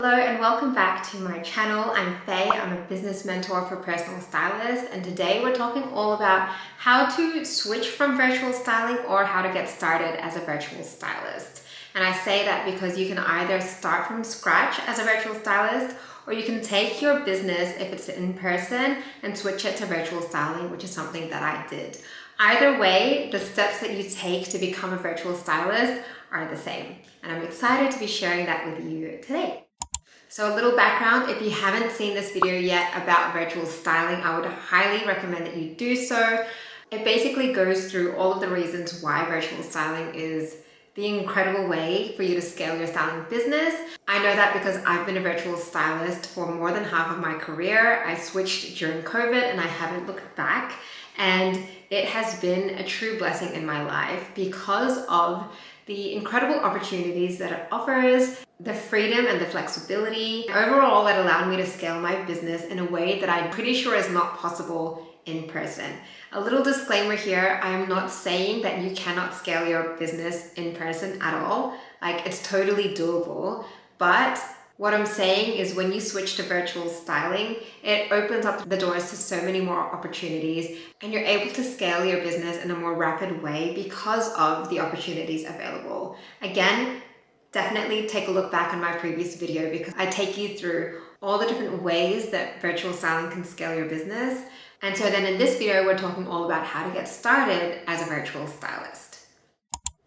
Hello and welcome back to my channel. I'm Faye. I'm a business mentor for personal stylists, and today we're talking all about how to switch from virtual styling or how to get started as a virtual stylist. And I say that because you can either start from scratch as a virtual stylist, or you can take your business, if it's in person, and switch it to virtual styling, which is something that I did. Either way, the steps that you take to become a virtual stylist are the same. And I'm excited to be sharing that with you today. So a little background, if you haven't seen this video yet about virtual styling, I would highly recommend that you do so. It basically goes through all of the reasons why virtual styling is the incredible way for you to scale your styling business. I know that because I've been a virtual stylist for more than half of my career. I switched during COVID and I haven't looked back. And it has been a true blessing in my life because of the incredible opportunities that it offers, the freedom and the flexibility. Overall, it allowed me to scale my business in a way that I'm pretty sure is not possible in person. A little disclaimer here, I am not saying that you cannot scale your business in person at all. Like, it's totally doable, but what I'm saying is when you switch to virtual styling, it opens up the doors to so many more opportunities and you're able to scale your business in a more rapid way because of the opportunities available. Again, definitely take a look back on my previous video because I take you through all the different ways that virtual styling can scale your business. And so then in this video, we're talking all about how to get started as a virtual stylist.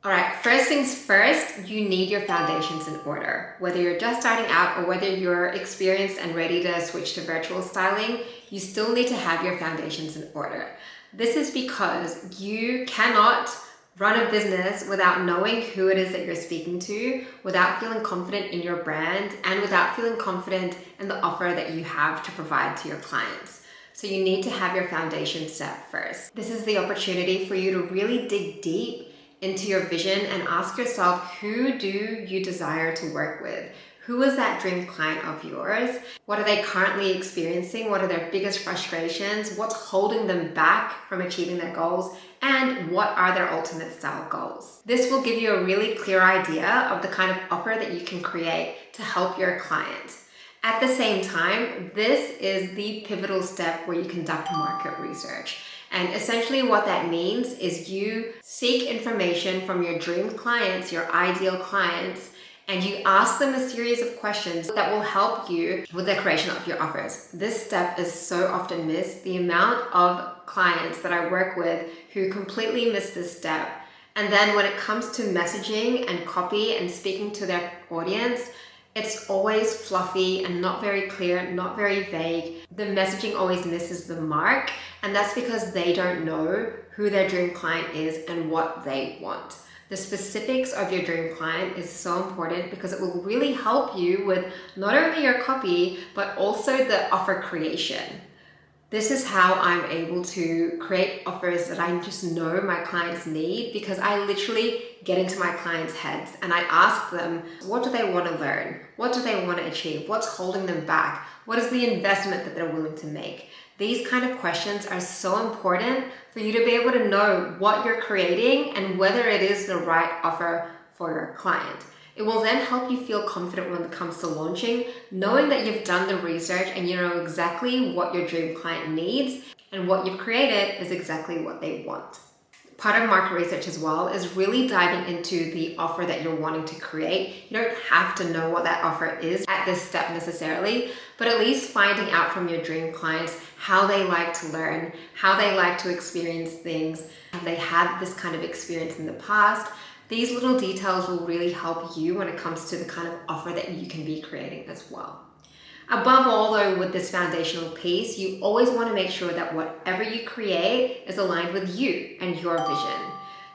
All right, first things first, you need your foundations in order. Whether you're just starting out or whether you're experienced and ready to switch to virtual styling, you still need to have your foundations in order. This is because you cannot run a business without knowing who it is that you're speaking to, without feeling confident in your brand, and without feeling confident in the offer that you have to provide to your clients. So you need to have your foundation set first. This is the opportunity for you to really dig deep into your vision and ask yourself, who do you desire to work with? Who is that dream client of yours? What are they currently experiencing? What are their biggest frustrations? What's holding them back from achieving their goals? And what are their ultimate style goals? This will give you a really clear idea of the kind of offer that you can create to help your client. At the same time, this is the pivotal step where you conduct market research. And essentially what that means is you seek information from your dream clients, your ideal clients, and you ask them a series of questions that will help you with the creation of your offers. This step is so often missed. The amount of clients that I work with who completely miss this step. And then when it comes to messaging and copy and speaking to their audience, it's always fluffy and not very clear, not very vague. The messaging always misses the mark, and that's because they don't know who their dream client is and what they want. The specifics of your dream client is so important because it will really help you with not only your copy, but also the offer creation. This is how I'm able to create offers that I just know my clients need, because I literally get into my clients' heads and I ask them, what do they want to learn? What do they want to achieve? What's holding them back? What is the investment that they're willing to make? These kind of questions are so important for you to be able to know what you're creating and whether it is the right offer for your client. It will then help you feel confident when it comes to launching, knowing that you've done the research and you know exactly what your dream client needs, and what you've created is exactly what they want. Part of market research as well is really diving into the offer that you're wanting to create. You don't have to know what that offer is at this step necessarily, but at least finding out from your dream clients how they like to learn, how they like to experience things, have they had this kind of experience in the past. These little details will really help you when it comes to the kind of offer that you can be creating as well. Above all though, with this foundational piece, you always want to make sure that whatever you create is aligned with you and your vision.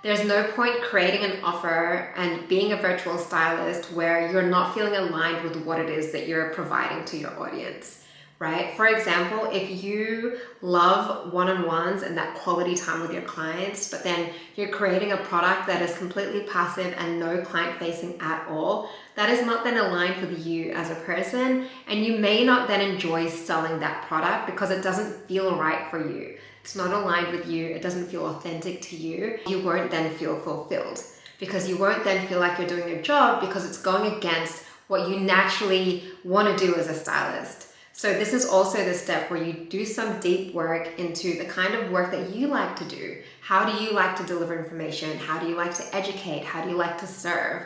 There's no point creating an offer and being a virtual stylist where you're not feeling aligned with what it is that you're providing to your audience, right? For example, if you love one-on-ones and that quality time with your clients, but then you're creating a product that is completely passive and no client facing at all, that is not then aligned with you as a person, and you may not then enjoy selling that product because it doesn't feel right for you. It's not aligned with you, it doesn't feel authentic to you. You won't then feel fulfilled because you won't then feel like you're doing your job because it's going against what you naturally want to do as a stylist. So this is also the step where you do some deep work into the kind of work that you like to do. How do you like to deliver information? How do you like to educate? How do you like to serve?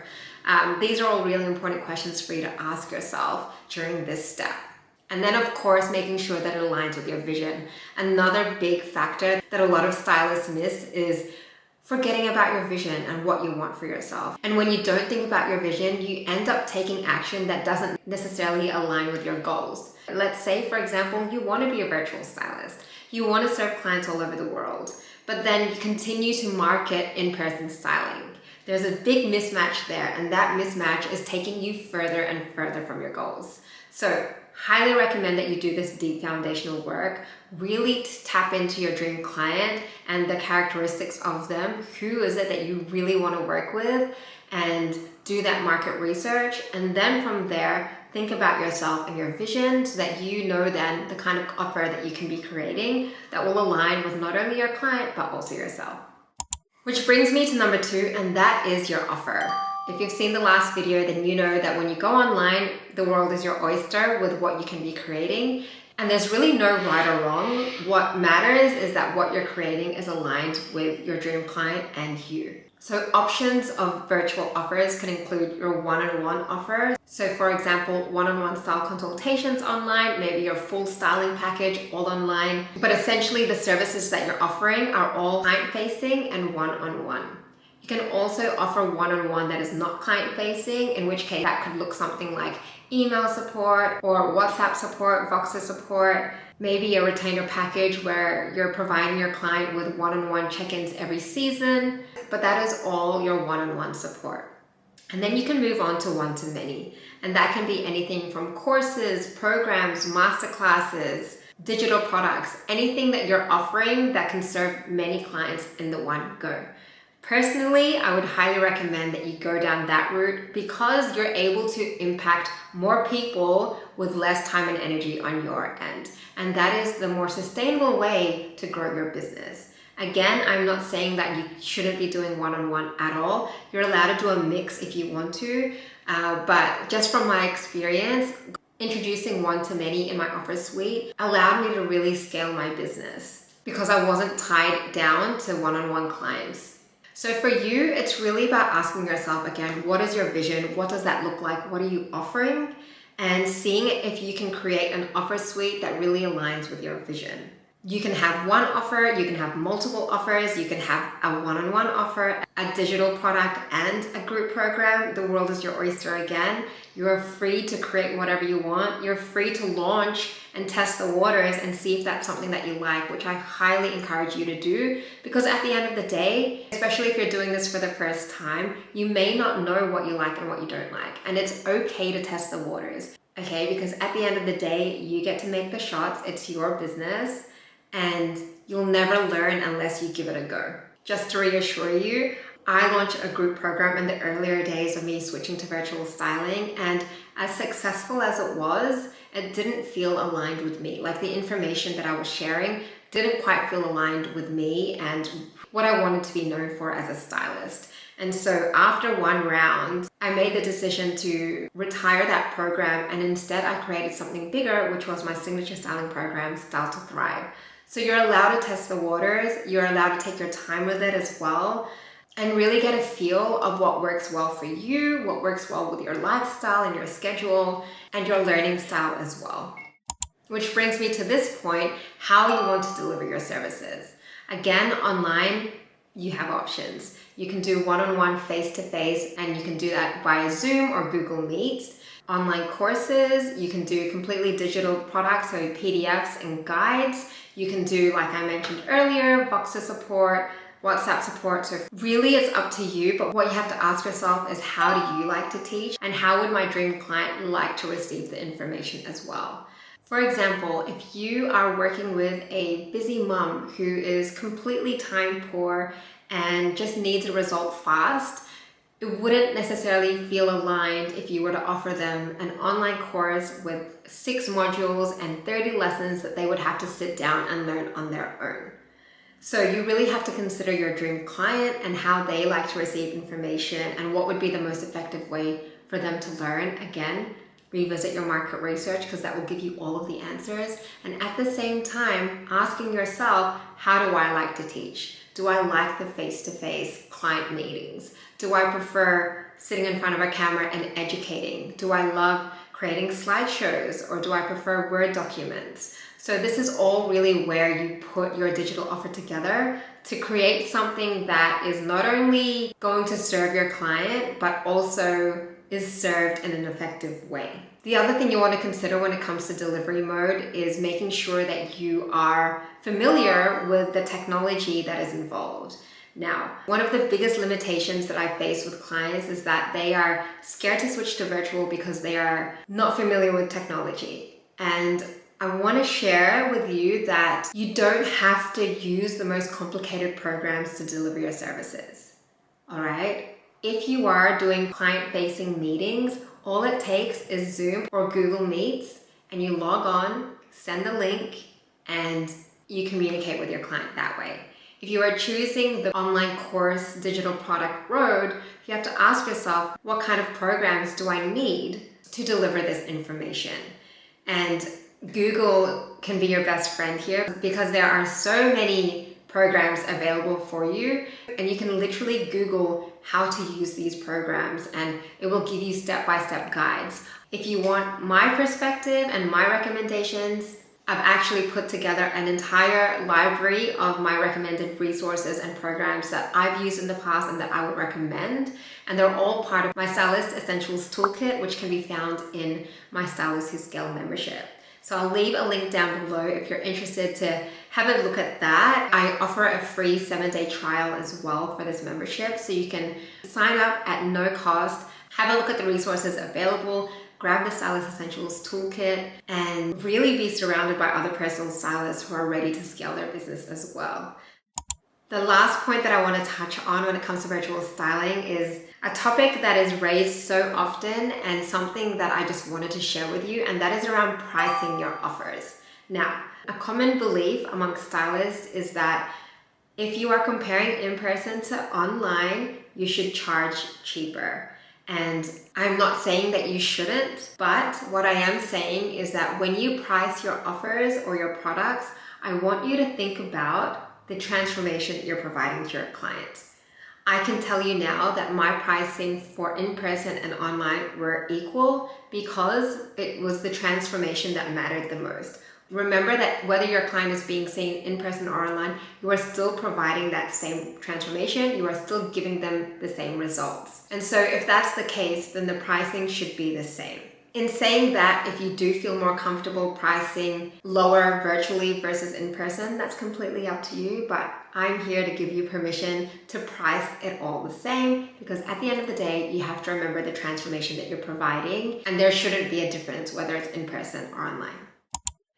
These are all really important questions for you to ask yourself during this step. And then of course, making sure that it aligns with your vision. Another big factor that a lot of stylists miss is forgetting about your vision and what you want for yourself. And when you don't think about your vision, you end up taking action that doesn't necessarily align with your goals. Let's say, for example, you want to be a virtual stylist. You want to serve clients all over the world, but then you continue to market in-person styling. There's a big mismatch there, and that mismatch is taking you further and further from your goals. So highly recommend that you do this deep foundational work, really tap into your dream client and the characteristics of them. Who is it that you really want to work with? And do that market research. And then from there, think about yourself and your vision so that you know then the kind of offer that you can be creating that will align with not only your client, but also yourself. Which brings me to number 2, and that is your offer. If you've seen the last video, then you know that when you go online, the world is your oyster with what you can be creating. And there's really no right or wrong. What matters is that what you're creating is aligned with your dream client and you. So options of virtual offers can include your one-on-one offer. So for example, one-on-one style consultations online, maybe your full styling package all online. But essentially the services that you're offering are all client-facing and one-on-one. You can also offer one-on-one that is not client-facing, in which case that could look something like email support or WhatsApp support, Voxer support, maybe a retainer package where you're providing your client with one-on-one check-ins every season, but that is all your one-on-one support. And then you can move on to one-to-many, and that can be anything from courses, programs, masterclasses, digital products, anything that you're offering that can serve many clients in the one go. Personally, I would highly recommend that you go down that route because you're able to impact more people with less time and energy on your end. And that is the more sustainable way to grow your business. Again, I'm not saying that you shouldn't be doing one-on-one at all. You're allowed to do a mix if you want to, but just from my experience, introducing one-to-many in my offer suite allowed me to really scale my business because I wasn't tied down to one-on-one clients. So for you, it's really about asking yourself again, what is your vision? What does that look like? What are you offering? And seeing if you can create an offer suite that really aligns with your vision. You can have one offer, you can have multiple offers, you can have a one-on-one offer, a digital product and a group program. The world is your oyster again. You're free to create whatever you want. You're free to launch and test the waters and see if that's something that you like, which I highly encourage you to do, because at the end of the day, especially if you're doing this for the first time, you may not know what you like and what you don't like. And it's okay to test the waters, okay? Because at the end of the day, you get to make the shots. It's your business. And you'll never learn unless you give it a go. Just to reassure you, I launched a group program in the earlier days of me switching to virtual styling, and as successful as it was, it didn't feel aligned with me. Like the information that I was sharing didn't quite feel aligned with me and what I wanted to be known for as a stylist. And so after one round, I made the decision to retire that program, and instead I created something bigger, which was my signature styling program, Style to Thrive. So you're allowed to test the waters, you're allowed to take your time with it as well, and really get a feel of what works well for you, what works well with your lifestyle and your schedule, and your learning style as well. Which brings me to this point, how you want to deliver your services. Again, online, you have options. You can do one-on-one face-to-face, and you can do that via Zoom or Google Meets. Online courses, you can do completely digital products, so PDFs and guides. You can do, like I mentioned earlier, Voxer support, WhatsApp support. So really it's up to you, but what you have to ask yourself is, how do you like to teach? And how would my dream client like to receive the information as well? For example, if you are working with a busy mom who is completely time poor and just needs a result fast, it wouldn't necessarily feel aligned if you were to offer them an online course with 6 modules and 30 lessons that they would have to sit down and learn on their own. So you really have to consider your dream client and how they like to receive information and what would be the most effective way for them to learn. Again, revisit your market research because that will give you all of the answers. And at the same time, asking yourself, how do I like to teach? Do I like the face-to-face client meetings? Do I prefer sitting in front of a camera and educating? Do I love creating slideshows, or do I prefer Word documents? So this is all really where you put your digital offer together to create something that is not only going to serve your client, but also is served in an effective way. The other thing you want to consider when it comes to delivery mode is making sure that you are familiar with the technology that is involved. Now, one of the biggest limitations that I face with clients is that they are scared to switch to virtual because they are not familiar with technology. And I want to share with you that you don't have to use the most complicated programs to deliver your services. All right? If you are doing client-facing meetings, all it takes is Zoom or Google Meets, and you log on, send the link, and you communicate with your client that way. If you are choosing the online course digital product road, you have to ask yourself, what kind of programs do I need to deliver this information? And Google can be your best friend here because there are so many programs available for you, and you can literally Google how to use these programs and it will give you step-by-step guides. If you want my perspective and my recommendations, I've actually put together an entire library of my recommended resources and programs that I've used in the past and that I would recommend. And they're all part of my Stylist Essentials Toolkit, which can be found in my Stylist Who Scale membership. So I'll leave a link down below if you're interested to have a look at that. I offer a free 7-day trial as well for this membership. So you can sign up at no cost, have a look at the resources available, grab the Stylist Essentials Toolkit, and really be surrounded by other personal stylists who are ready to scale their business as well. The last point that I want to touch on when it comes to virtual styling is a topic that is raised so often and something that I just wanted to share with you, and that is around pricing your offers. Now, a common belief amongst stylists is that if you are comparing in person to online, you should charge cheaper. And I'm not saying that you shouldn't, but what I am saying is that when you price your offers or your products, I want you to think about the transformation that you're providing to your client. I can tell you now that my pricing for in-person and online were equal because it was the transformation that mattered the most. Remember that whether your client is being seen in person or online, you are still providing that same transformation. You are still giving them the same results. And so if that's the case, then the pricing should be the same. In saying that, if you do feel more comfortable pricing lower virtually versus in person, that's completely up to you, but I'm here to give you permission to price it all the same, because at the end of the day, you have to remember the transformation that you're providing, and there shouldn't be a difference whether it's in person or online.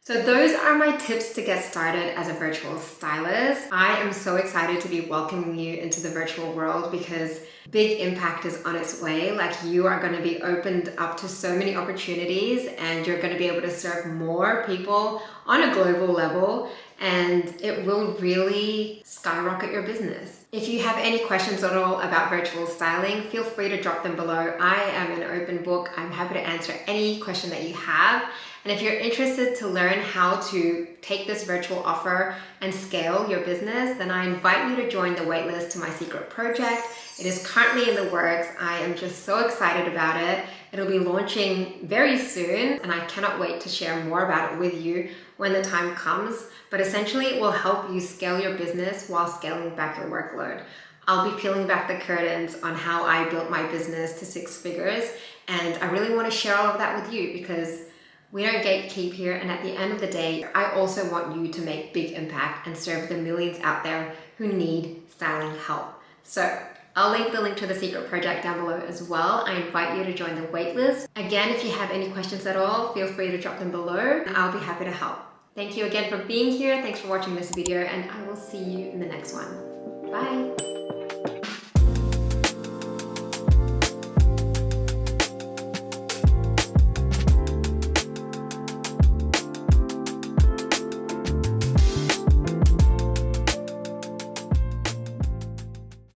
So those are my tips to get started as a virtual stylist. I am so excited to be welcoming you into the virtual world because big impact is on its way. Like, you are going to be opened up to so many opportunities and you're going to be able to serve more people on a global level, and it will really skyrocket your business. If you have any questions at all about virtual styling, feel free to drop them below. I am an open book. I'm happy to answer any question that you have. And if you're interested to learn how to take this virtual offer and scale your business, then I invite you to join the waitlist to my secret project. It is currently in the works. I am just so excited about it. It'll be launching very soon, and I cannot wait to share more about it with you when the time comes. But essentially, it will help you scale your business while scaling back your workload. I'll be peeling back the curtains on how I built my business to 6 figures, and I really want to share all of that with you because we don't gatekeep here, and at the end of the day, I also want you to make big impact and serve the millions out there who need styling help. So I'll leave the link to the secret project down below as well. I invite you to join the waitlist. Again, if you have any questions at all, feel free to drop them below and I'll be happy to help. Thank you again for being here. Thanks for watching this video, and I will see you in the next one. Bye.